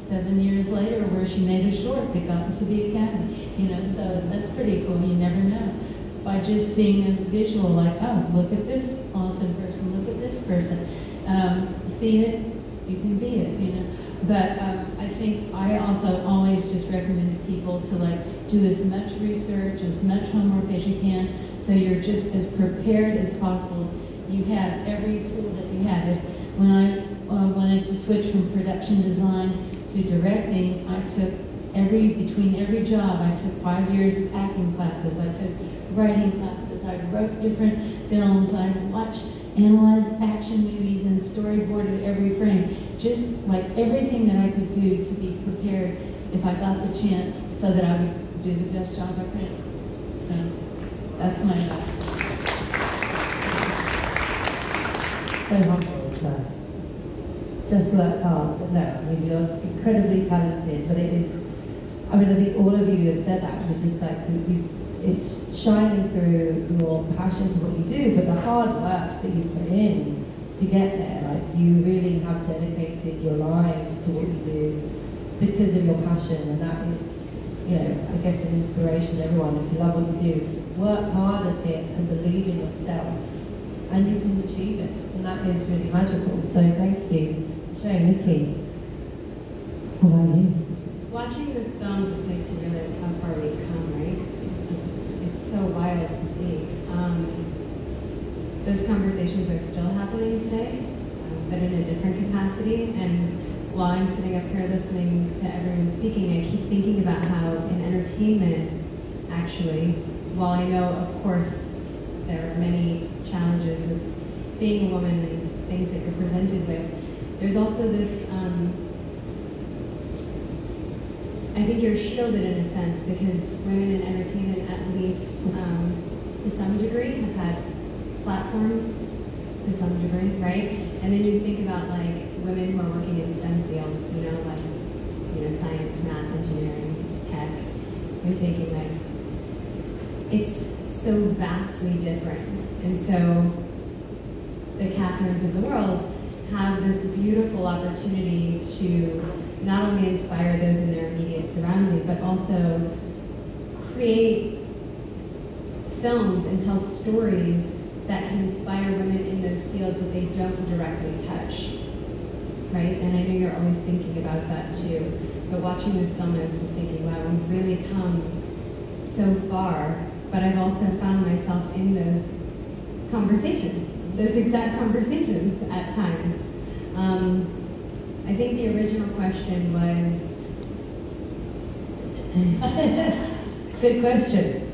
7 years later, where she made a short that got into the Academy. So that's pretty cool. You never know. By just seeing a visual, like, oh, look at this awesome person, look at this person. See it, you can be it, But I think I also always just recommend to people to do as much research, as much homework as you can, so you're just as prepared as possible. You have every tool that you have. When I wanted to switch from production design to directing, I took between every job, I took 5 years of acting classes, I took writing classes, I wrote different films, I watched, analyzed action movies and storyboarded every frame. Just like everything that I could do to be prepared if I got the chance, so that I would do the best job I could. So that's my advice. So humble as well. Just work hard, but no, you're incredibly talented, but it is, I think all of you have said that, which is it's shining through your passion for what you do, but the hard work that you put in to get there, you really have dedicated your lives to what you do because of your passion, and that is, I guess an inspiration to everyone. If you love what you do, work hard at it and believe in yourself, and you can achieve it, and that is really magical. So thank you for sharing. Nikki, how about you? Watching this film just makes you realize how far we've come, right? It's so wild to see. Those conversations are still happening today, but in a different capacity. And while I'm sitting up here listening to everyone speaking, I keep thinking about how in entertainment, actually, while I know, of course, there are many challenges with being a woman and things that you're presented with, there's also this, I think you're shielded in a sense, because women in entertainment, at least to some degree, have had platforms to some degree, right? And then you think about women who are working in STEM fields, science, math, engineering, tech. You're thinking it's so vastly different. And so the Catherines of the world have this beautiful opportunity to not only inspire those in their immediate surrounding, but also create films and tell stories that can inspire women in those fields that they don't directly touch, right? And I know you're always thinking about that too, but watching this film, I was just thinking, wow, we've really come so far, but I've also found myself in those conversations, those exact conversations at times. I think the original question was... Good question.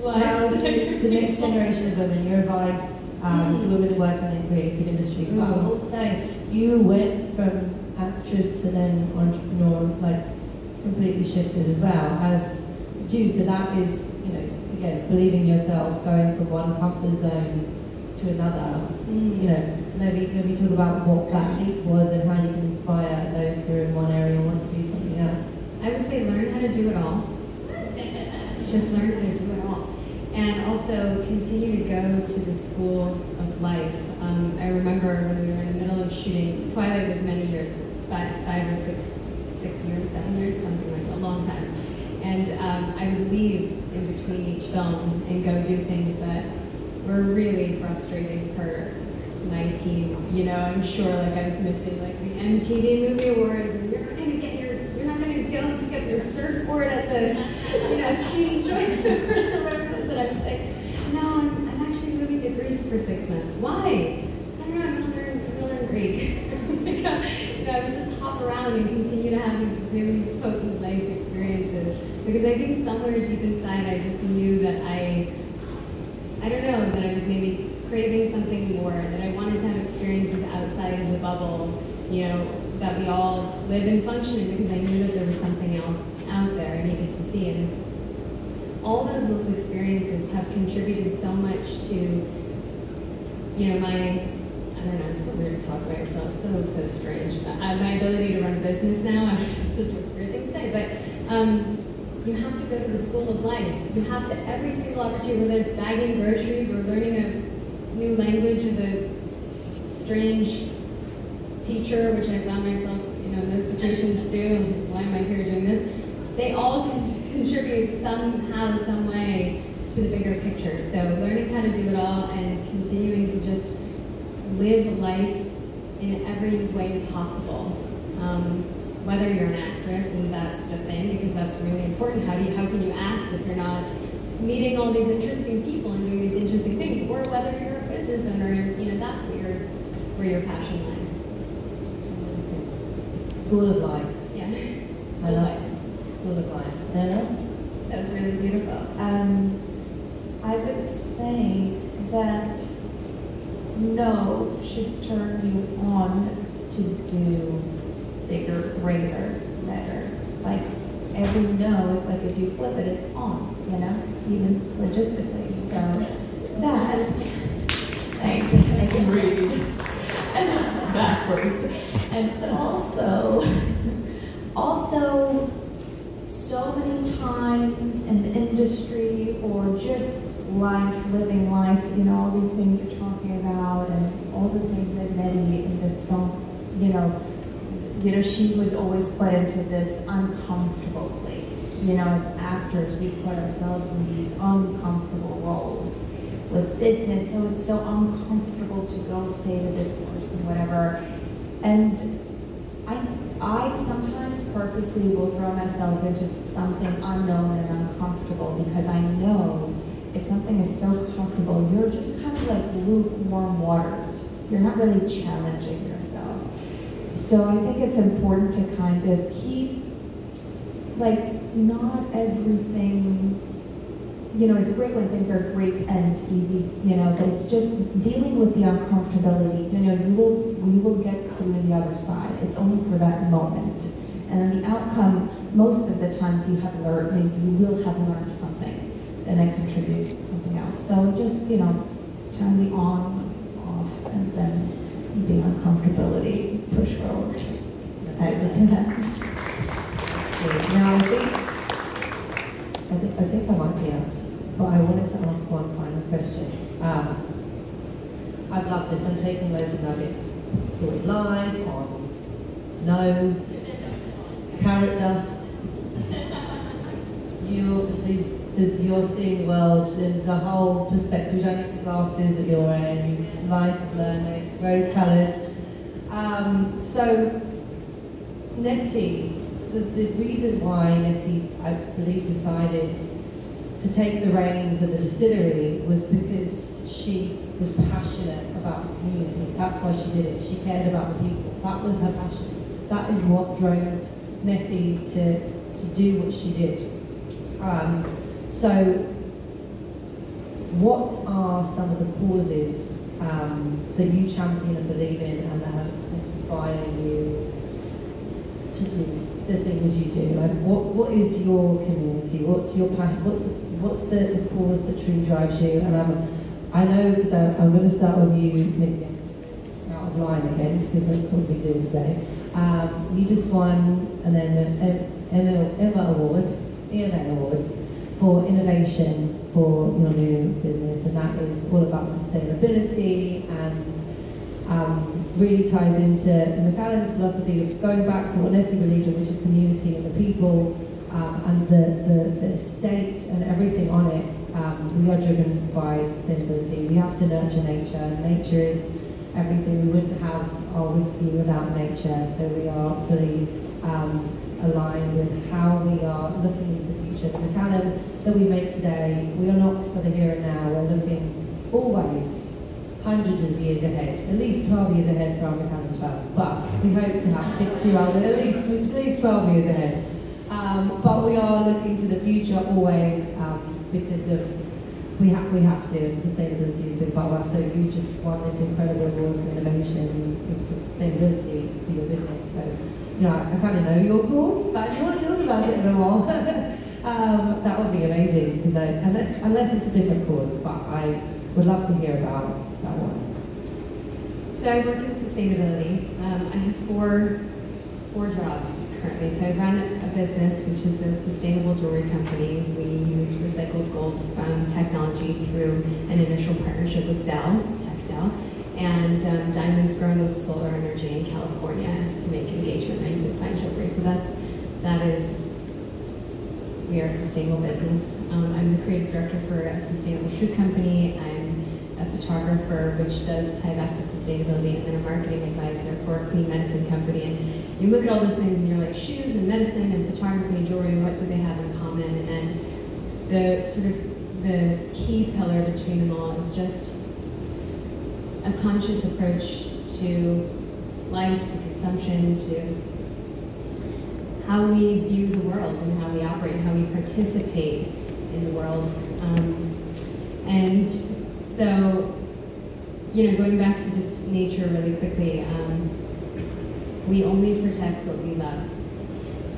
The next generation of women, your advice to women who work in creative industries. But I will say, you went from actress to then entrepreneur, completely shifted as well as you. So that is, again, believing yourself, going from one comfort zone to another. Maybe talk about what that leap was and how you can inspire those who are in one area and want to do something else. I would say learn how to do it all. Just learn how to do it all. And also continue to go to the school of life. I remember when we were in the middle of shooting, Twilight was many years, 5 or 6 years, 7 years, something like that, a long time. And I would leave in between each film and go do things that were really frustrating for my team. I'm sure I was missing the MTV Movie Awards, and you're not gonna go pick up your surfboard at the Teen Choice Awards or whatever it is. And I would say, no, I'm actually moving to Greece for 6 months. Why? I don't know, I'm gonna learn Greek. I would just hop around and continue to have these really potent life experiences. Because I think somewhere deep inside I just knew that I don't know, that I was maybe craving something more, that I wanted to have experiences outside of the bubble, you know, that we all live and function in, because I knew that there was something else out there I needed to see. And all those little experiences have contributed so much to, you know, my, I don't know, it's so weird to talk about yourself, so strange. My ability to run a business now, it's such a weird thing to say, but you have to go to the school of life. You have to, every single opportunity, whether it's bagging groceries or learning a new language with a strange teacher, which I found myself, you know, in those situations too, why am I here doing this? They all contribute somehow, some way to the bigger picture. So learning how to do it all and continuing to just live life in every way possible. Whether you're an actress, and that's the thing, because that's really important. How can you act if you're not meeting all these interesting people and doing these interesting things? Or whether you're a business owner, and you know, that's where your passion lies. School of life. Yeah. I love it. School of life. Anna? That was really beautiful. I would say that no should turn you on to do bigger, greater, better. Like every no, it's like if you flip it, it's on, you know, even logistically. So that, thanks, I can read. And backwards. And also, so many times in the industry or just life, living life, you know, all these things you're talking about and all the things that Nettie in this film, you know, she was always put into this uncomfortable place. You know, as actors, we put ourselves in these uncomfortable roles with business, so it's so uncomfortable to go say to this person, whatever. And I sometimes purposely will throw myself into something unknown and uncomfortable because I know if something is so comfortable, you're just kind of like lukewarm waters. You're not really challenging yourself. So I think it's important to kind of keep, like, not everything, you know, it's great when things are great and easy, you know, but it's just dealing with the uncomfortability. You know, we will get through the other side. It's only for that moment. And then the outcome, most of the times you have learned, you will have learned something and that contributes to something else. So just, you know, turn the on, off, and then the uncomfortability, push forward. I would say that. Now I think I might be out, but I wanted to ask one final question. I've loved this. I'm taking loads of nuggets. School of life, on no, carrot dust. You're seeing the world in the whole perspective, shining the glasses that you're wearing, life of learning, rose-coloured. So, Nettie, the reason why Nettie, I believe, decided to take the reins of the distillery was because she was passionate about the community. That's why she did it. She cared about the people. That was her passion. That is what drove Nettie to do what she did. So, what are some of the causes that you champion and believe in and that have inspired you to do the things you do? Like, what is your community? What's your passion? What's the cause that truly drives you? And I know, because I'm going to start with you, Nikki, out of line again, because that's what we do today. You just won an EMA Award for innovation for your new business, and that is all about sustainability and really ties into Macallen's philosophy of going back to what Nettie believed in, which is community and the people and the estate and everything on it. We are driven by sustainability. We have to nurture nature. Nature is everything. We wouldn't have our whiskey without nature, so we are fully aligned with how we are looking into the future. The Macallen that we make today, we are not for the here and now. We're looking always hundreds of years ahead, at least 12 years ahead for our Macallen 12. But we hope to have 6-year-old at least 12 years ahead. But we are looking to the future always because of we have to, and sustainability is a big part of us. So you just won this incredible award for innovation for sustainability for your business. So I kind of know your cause, but if you want to talk about it a bit more, that would be amazing. Because unless it's a different cause, but I would love to hear about that one. So I work in sustainability. I have four jobs currently. So I run a business which is a sustainable jewelry company. We use recycled gold technology through an initial partnership with Dell, and diamonds grown with solar energy in California to make engagement rings and fine jewelry. So we are a sustainable business. I'm the creative director for a sustainable shoe company. I'm a photographer, which does tie back to sustainability, and then a marketing advisor for a clean medicine company. And you look at all those things and you're like, shoes and medicine and photography and jewelry, what do they have in common? And the key pillar between them all is just a conscious approach to life, to consumption, to how we view the world and how we operate, how we participate in the world. And so, going back to just nature really quickly, we only protect what we love.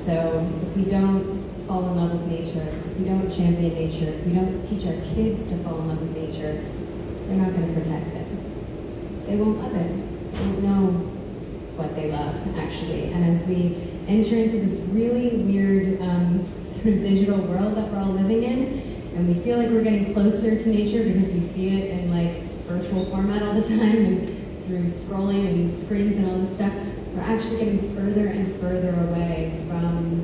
So if we don't fall in love with nature, if we don't champion nature, if we don't teach our kids to fall in love with nature, they're not going to protect it. They won't love it. They won't know what they love, actually. And as we enter into this really weird sort of digital world that we're all living in, and we feel like we're getting closer to nature because we see it in like virtual format all the time and through scrolling and screens and all this stuff, we're actually getting further and further away from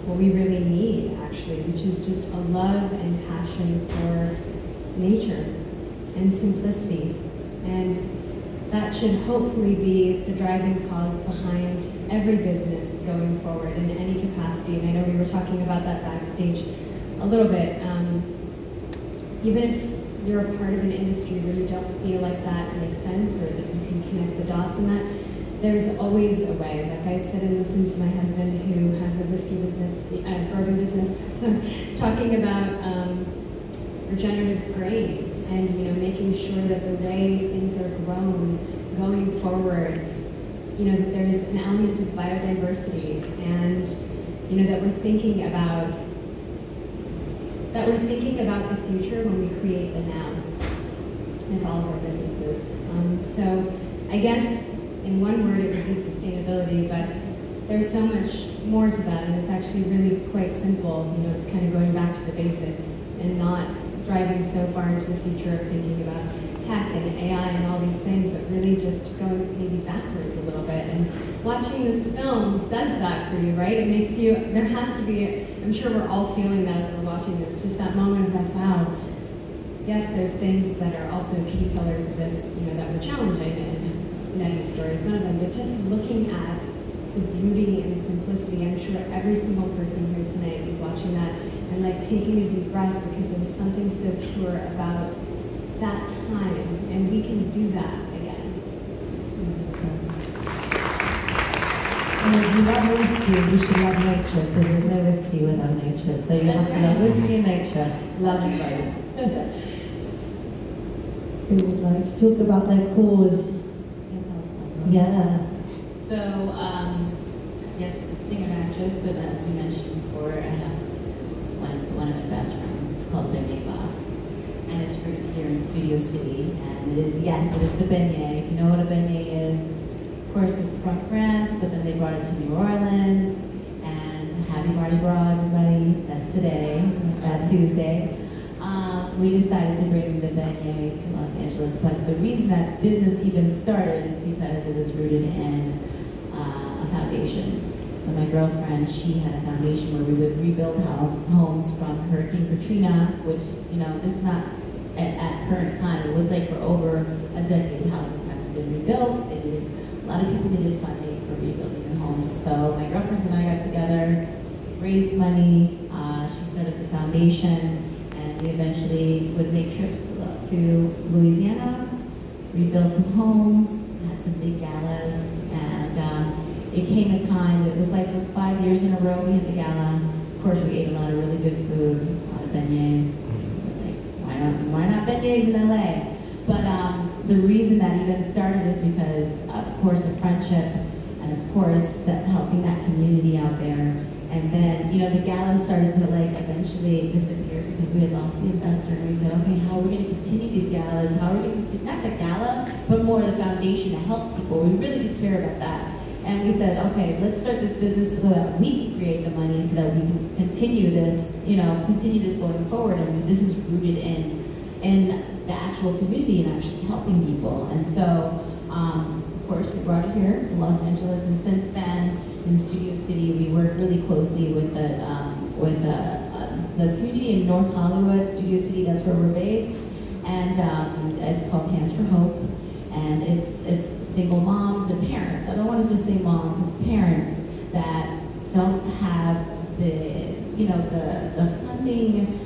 what we really need, actually, which is just a love and passion for nature and simplicity. And that should hopefully be the driving cause behind every business going forward in any capacity. And I know we were talking about that backstage a little bit. Even if you're a part of an industry where you don't feel like that makes sense or that you can connect the dots in that, there's always a way. Like I sit and listen to my husband who has a whiskey business, bourbon business, talking about regenerative grain and making sure that the way things are grown going forward, that there's an element of biodiversity and that we're thinking about the future when we create the now with all of our businesses. So I guess in one word it would be sustainability, but there's so much more to that, and it's actually really quite simple. It's kind of going back to the basics and not driving so far into the future of thinking about tech and AI and all these things, but really just going maybe backwards a little bit. And watching this film does that for you, right? It makes you, there has to be, I'm sure we're all feeling that as we're watching this, just that moment of like, wow, yes, there's things that are also key pillars of this, that we're challenging, and Nettie's story is one of them, but just looking at the beauty and simplicity. I'm sure every single person here tonight is watching that and like taking a deep breath because there was something so pure about that time, and we can do that again. And if you love whiskey, you should love nature, because there's no whiskey without nature. So you have to love whiskey and nature. Love you both. Who would like to talk about their cause? Yeah. So, yes, I'm a singer and actress, but as you mentioned before, I have one of my best friends. It's called Beignet Box, and it's rooted here in Studio City. And it is the beignet. If you know what a beignet is, of course it's from France, but then they brought it to New Orleans. And happy Mardi Gras, everybody! That's today, Tuesday. We decided to bring the beignet to Los Angeles, but the reason that business even started is because it was rooted in a foundation. So my girlfriend, she had a foundation where we would rebuild homes from Hurricane Katrina, which, this is not at current time. It was like for over a decade, houses haven't been rebuilt. A lot of people needed funding for rebuilding their homes. So my girlfriends and I got together, raised money, she started the foundation, and we eventually would make trips to Louisiana, rebuilt some homes, had some big galas, and it came a time, it was like for 5 years in a row we had the gala. Of course, we ate a lot of really good food, a lot of beignets. Like, why not beignets in LA? But the reason that even started is because, of course, of friendship, and of course, helping that community out there. And then, you know, the galas started to like eventually disappear because we had lost the investor. And we said, okay, how are we going to continue these galas? How are we going to continue, not the gala, but more the foundation to help people. We really did care about that. And we said, okay, let's start this business so that we can create the money so that we can continue this, you know, continue this going forward. And this is rooted in the actual community and actually helping people. And so, of course, we brought it here to Los Angeles, and since then, in Studio City, we work really closely with the community in North Hollywood, Studio City. That's where we're based, and it's called Hands for Hope, and it's single moms and parents. I don't want to just say moms; it's parents that don't have the funding,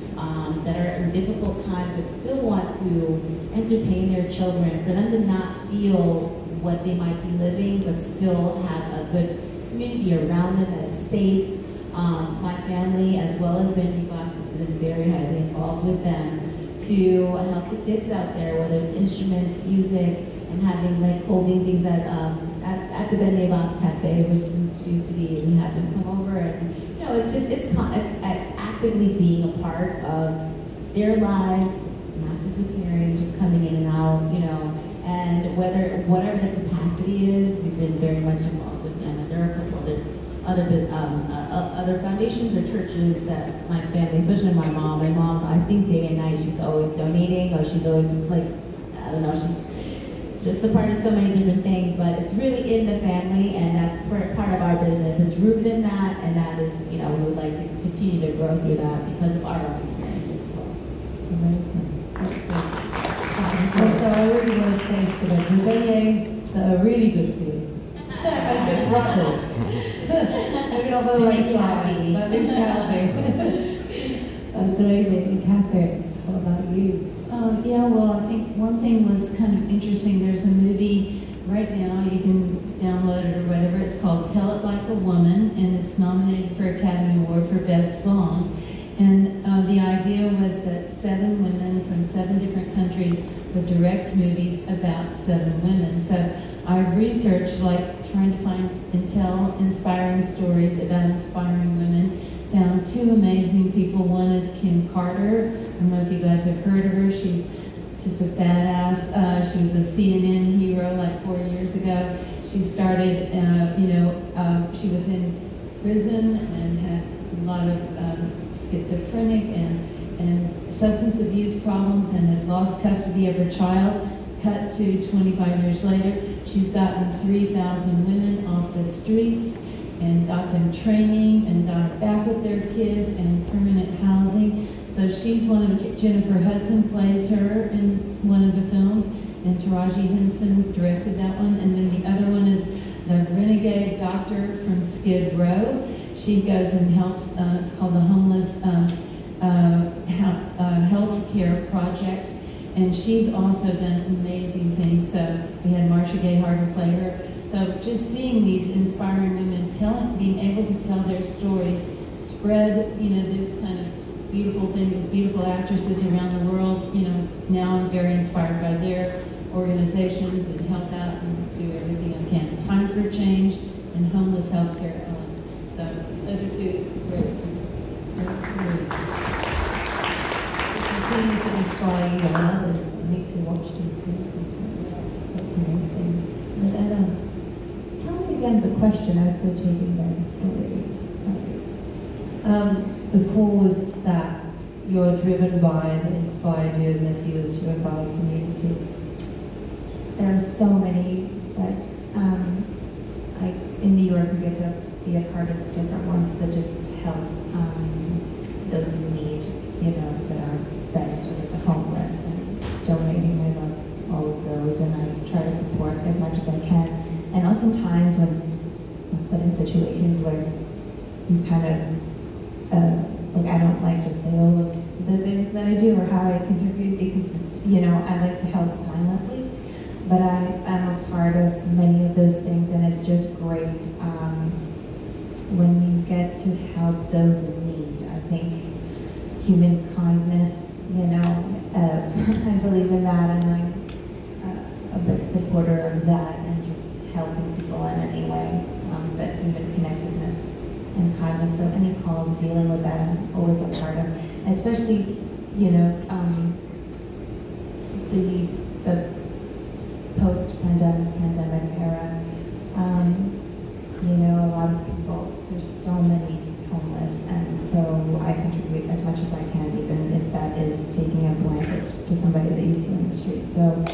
that are in difficult times, that still want to entertain their children. For them to not feel what they might be living, but still have a good community around them that is safe. My family, as well as Bendy Box, has been very highly involved with them to help the kids out there, whether it's instruments, music, and having like holding things at the Bendy Box Cafe, which is in Studio City. We have them come over, and you know, it's actively being a part of their lives, not disappearing, just coming in and out, you know. And whatever the capacity is, we've been very much involved with them. And there are a couple other foundations or churches that my family, especially my mom, I think day and night she's always donating, or she's always like, I don't know, she's just a part of so many different things. But it's really in the family, and that's part of our business. It's rooted in that, and that is, you know, we would like to continue to grow through that because of our own experiences as well. Amazing. So I really want to say to the beignets that are really good for you. And good brothers. Maybe not for the right side, but they shall be. That's amazing. And Catherine, what about you? Yeah, well, I think one thing was kind of interesting. There's a movie right now, you can download it or whatever. It's called Tell It Like a Woman, and it's nominated for Academy Award for Best Song. And the idea was that 7 women from 7 different countries would direct movies about 7 women. So I researched, like, trying to find and tell inspiring stories about inspiring women. Found 2 amazing people. One is Kim Carter. I don't know if you guys have heard of her. She's just a badass. She was a CNN hero like 4 years ago. She started, she was in prison and had a lot of schizophrenic and substance abuse problems, and had lost custody of her child. Cut to 25 years later, she's gotten 3,000 women off the streets and got them training and got back with their kids and permanent housing. So she's one of the, Jennifer Hudson plays her in one of the films, and Taraji Henson directed that one. And then the other one is the renegade doctor from Skid Row. She goes and helps, it's called the Homeless Health Care Project. And she's also done amazing things. So we had Marsha Gay Harden play her. So just seeing these inspiring women being able to tell their stories, spread, this kind of beautiful thing with beautiful actresses around the world. Now I'm very inspired by their organizations and help out and do everything I can. Time for Change and Homeless Healthcare Ellen. So those are 2 great things. Continue to inspire you and others. I need to watch these movies. That's amazing. And tell me again the question. I was so taken by the stories. the cause that you're driven by, that inspired you, and that you was driven by the community. There are so many, but in New York, we get to be a part of different ones that just help those in need, that are fed or the homeless, and donating. I love all of those, and I try to support as much as I can. And oftentimes when I'm put in situations where you kind of, I don't like to say all of the things that I do or how I contribute, because it's, I like to help silently. but I am a part of many of those things, and it's just great when you get to help those in need. I think human kindness, you know, I believe in that, and I'm a big supporter of that, and just helping people in any way, that human connectedness and kindness. So any calls dealing with that, I'm always a part of, especially, you know, the post-pandemic era. You know, a lot of people, there's so many homeless, and so I contribute as much as I can, even if that is taking a blanket to somebody that you see on the street. So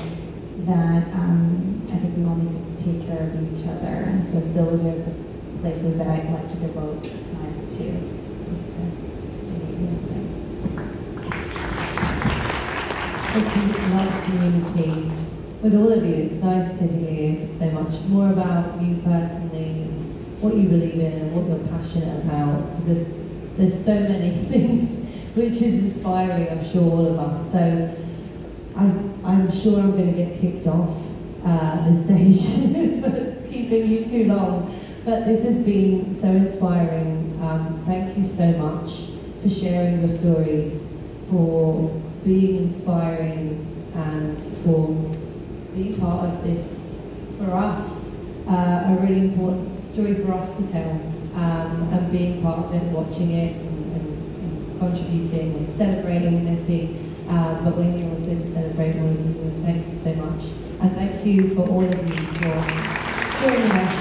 that, I think we all need to take care of each other, and so those are the places that I'd like to devote time to Love community. With all of you, it's nice to hear so much more about you personally, what you believe in, and what you're passionate about. Because there's so many things which is inspiring, I'm sure, all of us. So I'm sure I'm going to get kicked off this stage for keeping you too long. But this has been so inspiring. Thank you so much for sharing your stories, for being inspiring, and for being part of this, for us, a really important story for us to tell, and being part of it, watching it, and contributing and celebrating Nikki, but we're here also to celebrate all of you, and thank you so much. And thank you for all of you for joining us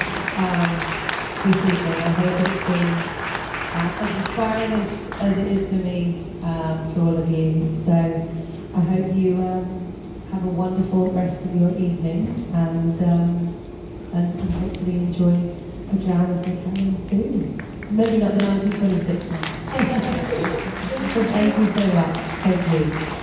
this evening. I hope it's been as inspiring as it is for me, for all of you. So I hope you have a wonderful rest of your evening, and hopefully enjoy a jam with Macallen soon. Maybe not the 1926 one. But thank you so much. Thank you.